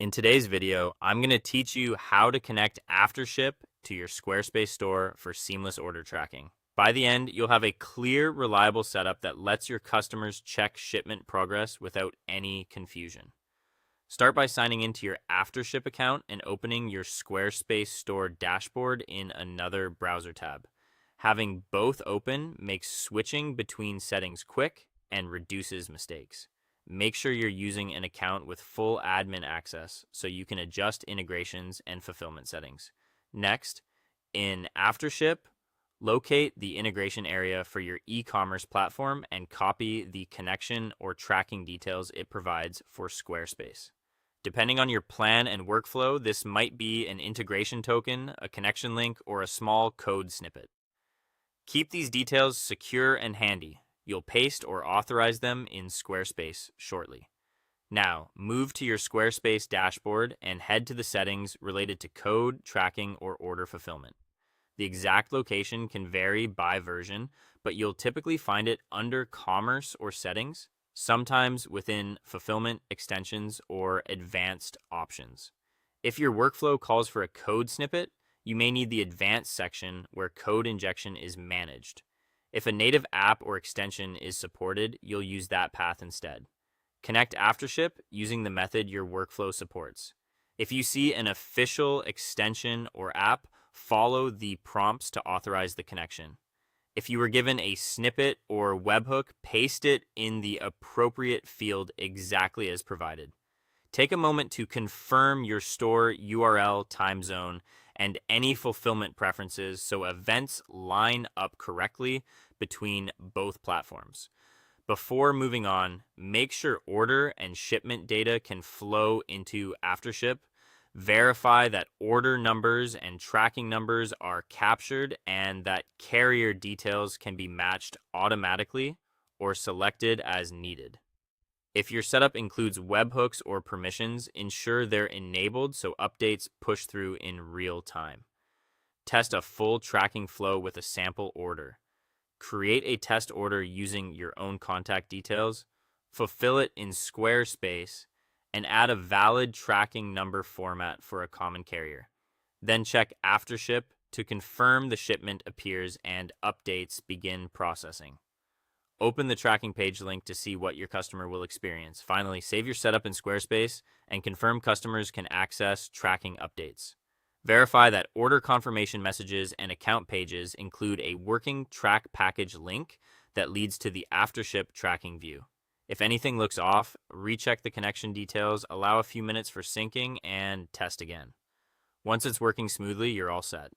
In today's video, I'm going to teach you how to connect Aftership to your Squarespace store for seamless order tracking. By the end, you'll have a clear, reliable setup that lets your customers check shipment progress without any confusion. Start by signing into your Aftership account and opening your Squarespace store dashboard in another browser tab. Having both open makes switching between settings quick and reduces mistakes. Make sure you're using an account with full admin access so you can adjust integrations and fulfillment settings. Next, in Aftership, locate the integration area for your e-commerce platform and copy the connection or tracking details it provides for Squarespace. Depending on your plan and workflow, this might be an integration token, a connection link, or a small code snippet. Keep these details secure and handy. You'll paste or authorize them in Squarespace shortly. Now, move to your Squarespace dashboard and head to the settings related to code, tracking, or order fulfillment. The exact location can vary by version, but you'll typically find it under Commerce or Settings, sometimes within Fulfillment, Extensions, or Advanced Options. If your workflow calls for a code snippet, you may need the Advanced section where code injection is managed. If a native app or extension is supported, you'll use that path instead. Connect Aftership using the method your workflow supports. If you see an official extension or app, follow the prompts to authorize the connection. If you were given a snippet or webhook, paste it in the appropriate field exactly as provided. Take a moment to confirm your store URL, time zone, and any fulfillment preferences so events line up correctly between both platforms. Before moving on, make sure order and shipment data can flow into Aftership. Verify that order numbers and tracking numbers are captured and that carrier details can be matched automatically or selected as needed. If your setup includes webhooks or permissions, ensure they're enabled so updates push through in real time. Test a full tracking flow with a sample order. Create a test order using your own contact details, fulfill it in Squarespace, and add a valid tracking number format for a common carrier. Then check Aftership to confirm the shipment appears and updates begin processing. Open the tracking page link to see what your customer will experience. Finally, save your setup in Squarespace and confirm customers can access tracking updates. Verify that order confirmation messages and account pages include a working track package link that leads to the Aftership tracking view. If anything looks off, recheck the connection details, allow a few minutes for syncing, and test again. Once it's working smoothly, you're all set.